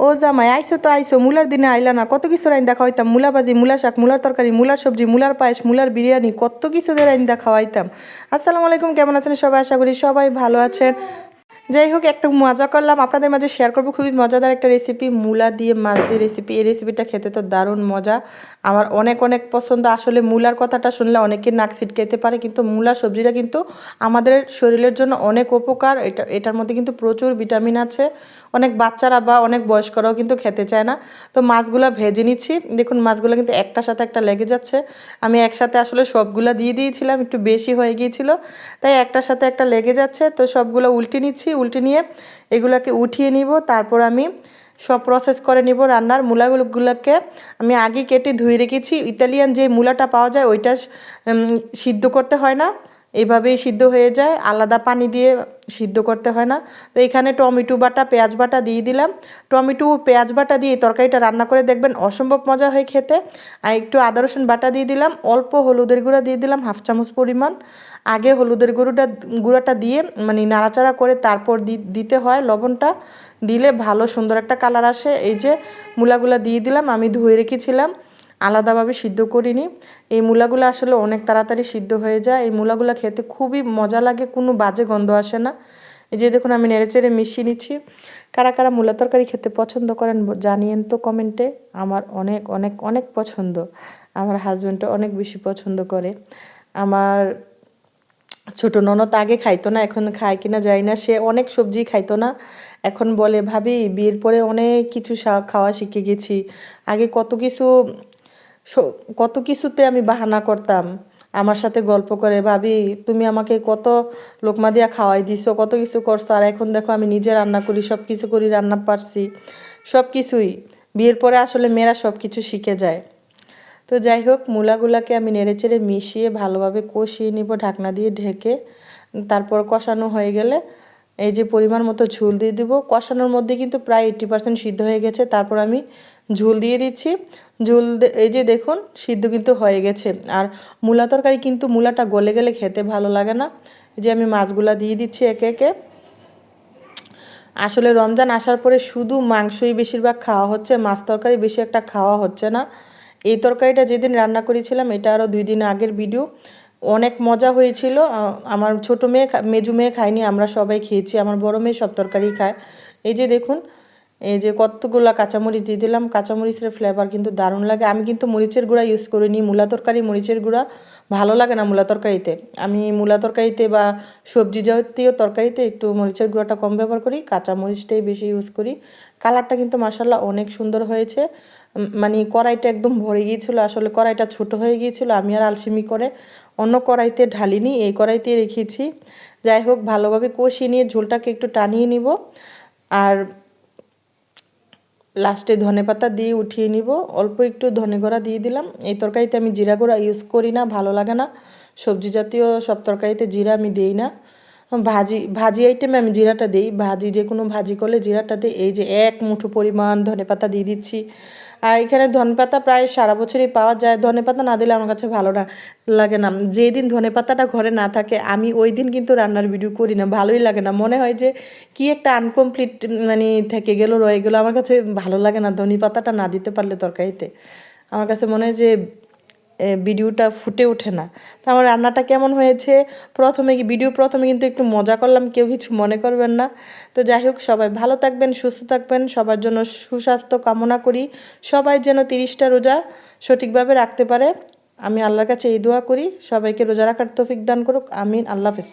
ও জামাই আইসো তো আইসো, মুলার দিনে আইলা না, কত কিছু রাইন দেখা হইতাম, মুলা ভাজি, মুলা শাক, মুলার তরকারি, মুলার সবজি, মুলার পায়েস, মুলার বিরিয়ানি, কত কিছু দিয়ে রাইন দেখা হইতাম। আসসালামু আলাইকুম, কেমন আছেন সবাই? আশা করি সবাই ভালো আছেন। যাই হোক, একটু মজা করলাম, আপনাদের মাঝে শেয়ার করবো খুবই মজাদার একটা রেসিপি, মূলা দিয়ে মাছ দিয়ে রেসিপি। এই রেসিপিটা খেতে তো দারুণ মজা, আমার অনেক অনেক পছন্দ। আসলে মূলার কথাটা শুনলে অনেকে নাক ছিটকাইতে পারে, কিন্তু মূলা সবজিটা কিন্তু আমাদের শরীরের জন্য অনেক উপকার। এটার মধ্যে কিন্তু প্রচুর ভিটামিন আছে। অনেক বাচ্চারা বা অনেক বয়স্করাও কিন্তু খেতে চায় না। তো মাছগুলো ভেজে নিচ্ছি, দেখুন মাছগুলো কিন্তু একটার সাথে একটা লেগে যাচ্ছে। আমি একসাথে আসলে সবগুলা দিয়ে দিয়েছিলাম, একটু বেশি হয়ে গিয়েছিল, তাই একটার সাথে একটা লেগে যাচ্ছে। তো সবগুলো উল্টে নিচ্ছি, উল্টে নিয়ে এগুলোকে উঠিয়ে নিব। তারপর আমি সব প্রসেস করে নিব রান্নার। মূলাগুলোকে আমি আগে কেটে ধুয়ে রেখেছি। ইতালিয়ান যে মূলাটা পাওয়া যায় ওইটা সিদ্ধ করতে হয় না, এইভাবেই সিদ্ধ হয়ে যায়, আলাদা পানি দিয়ে সিদ্ধ করতে হয় না। তো এখানে টমেটো বাটা, পেঁয়াজ বাটা দিয়ে দিলাম। টমেটো পেঁয়াজ বাটা দিয়ে তরকারিটা রান্না করে দেখবেন অসম্ভব মজা হয় খেতে। আর একটু আদা রসুন বাটা দিয়ে দিলাম, অল্প হলুদের গুঁড়া দিয়ে দিলাম 1/2 চামচ পরিমাণ। আগে হলুদের গুঁড়াটা দিয়ে মানে নাড়াচাড়া করে তারপর দিতে হয় লবণটা, দিলে ভালো সুন্দর একটা কালার আসে। এই যে মূলাগুলা দিয়ে দিলাম, আমি ধুয়ে রেখেছিলাম, আলাদাভাবে সিদ্ধ করিনি। এই মূলাগুলো আসলে অনেক তাড়াতাড়ি সিদ্ধ হয়ে যায়। এই মূলাগুলো খেতে খুবই মজা লাগে, কোনো বাজে গন্ধ আসে না। এই যে দেখুন আমি নেড়েচেড়ে মিশিয়ে নিচ্ছি। কারা কারা মূলা তরকারি খেতে পছন্দ করেন জানিয়েন তো কমেন্টে। আমার অনেক অনেক অনেক পছন্দ, আমার হাজব্যান্ডও অনেক বেশি পছন্দ করে। আমার ছোট ননদ আগে খাইতো না, এখন খায় কিনা যায় না, সে অনেক সবজি খাইতো না, এখন বলে ভাবি বিয়ের পরে অনেক কিছু খাওয়া শিখে গেছি। আগে কত কিছুতে আমি বাহানা করতাম, আমার সাথে গল্প করে, ভাবি তুমি আমাকে কত লোকমা দিয়া খাওয়াই দিছো, কত কিছু করছো, আর এখন দেখো আমি নিজে রান্না করি, সব কিছু করি, রান্না পারছি, সব কিছুই। বিয়ের পরে আসলে মেয়েরা সব কিছু শিখে যায়। তো যাই হোক, মূলাগুলাকে আমি নেড়েচেড়ে মিশিয়ে ভালোভাবে কষিয়ে নিব ঢাকনা দিয়ে ঢেকে। তারপর কষানো হয়ে গেলে এই যে পরিমাণ মতো ঝোল দিয়ে দেবো। কষানোর মধ্যে কিন্তু প্রায় 80% সিদ্ধ হয়ে গেছে, তারপর আমি ঝোল দিয়ে দিচ্ছি। এই যে দেখুন সিদ্ধ কিন্তু হয়ে গেছে। আর মূলা তরকারি কিন্তু মূলাটা গলে গেলে খেতে ভালো লাগে না। এই যে আমি মাছগুলা দিয়ে দিচ্ছি একে একে। আসলে রমজান আসার পরে শুধু মাংসই বেশিরভাগ খাওয়া হচ্ছে, মাছ তরকারি বেশি একটা খাওয়া হচ্ছে না। এই তরকারিটা যেদিন রান্না করেছিলাম, এটা আরও 2 দিন আগের ভিডিও, অনেক মজা হয়েছিল। আমার ছোটো মেয়ে, মেজু মেয়ে খায়নি, আমরা সবাই খেয়েছি, আমার বড় মেয়ে সব তরকারি খায়। এই যে দেখুন, এই যে কতগুলো কাঁচামরিচ দিয়ে দিলাম, কাঁচামরিচের ফ্লেভার কিন্তু দারুণ লাগে। আমি কিন্তু মরিচের গুঁড়া ইউজ করিনি, মূলা তরকারি মরিচের গুঁড়া ভালো লাগে না মূলা তরকারিতে। আমি মূলা তরকারিতে বা সবজি জাতীয় তরকারিতে একটু মরিচের গুঁড়াটা কম ব্যবহার করি, কাঁচামরিচটাই বেশি ইউজ করি। কালারটা কিন্তু মাশাআল্লাহ অনেক সুন্দর হয়েছে। মানে কড়াইটা একদম ভরে গিয়েছিলো, আসলে কড়াইটা ছোট হয়ে গিয়েছিলো, আমি আর আলসেমি করে অন্য কড়াইতে ঢালিনি, এই কড়াইতে রেখেছি। যাই হোক, ভালোভাবে কষিয়ে নিয়ে ঝোলটাকে একটু টানিয়ে নিব। আর লাস্টে ধনেপাতা দিয়ে উঠিয়ে নিব, অল্প একটু ধনে গুঁড়া দিয়ে দিলাম। এই তরকারিতে আমি জিরা গুঁড়া ইউজ করি না, ভালো লাগে না। সবজি জাতীয় সব তরকারিতে জিরা আমি দিই না। ভাজি আইটেমে আমি জিরাটা দিই, ভাজি যে কোনো ভাজি করলে জিরাটা দিই। এই যে 1 মুঠো পরিমাণ ধনেপাতা দিয়ে দিচ্ছি। আর এখানে ধনেপাতা প্রায় সারা বছরই পাওয়া যায়, ধনেপাতা না দিলে আমার কাছে ভালো লাগে না। যেদিন ধনেপাতাটা ঘরে না থাকে আমি ওই দিন কিন্তু রান্নার ভিডিও করি না, ভালোই লাগে না, মনে হয় যে কি একটা আনকমপ্লিট মানে থেকে গেল, রয়ে গেলো। আমার কাছে ভালো লাগে না ধনেপাতাটা না দিতে পারলে তরকারিতে, আমার কাছে মনে হয় যে ভিডিওটা ফুটে ওঠে না। তো আমার রান্নাটা কেমন হয়েছে, প্রথমে কিন্তু একটু মজা করলাম, কেউ কিছু মনে করবেন না। তো যাই হোক, সবাই ভালো থাকবেন, সুস্থ থাকবেন, সবার জন্য সুস্বাস্থ্য কামনা করি। সবাই যেন 30টা রোজা সঠিকভাবে রাখতে পারে, আমি আল্লাহর কাছে এই দোয়া করি। সবাইকে রোজা রাখার তৌফিক দান করুক, আমিন। আল্লাহ হাফেজ।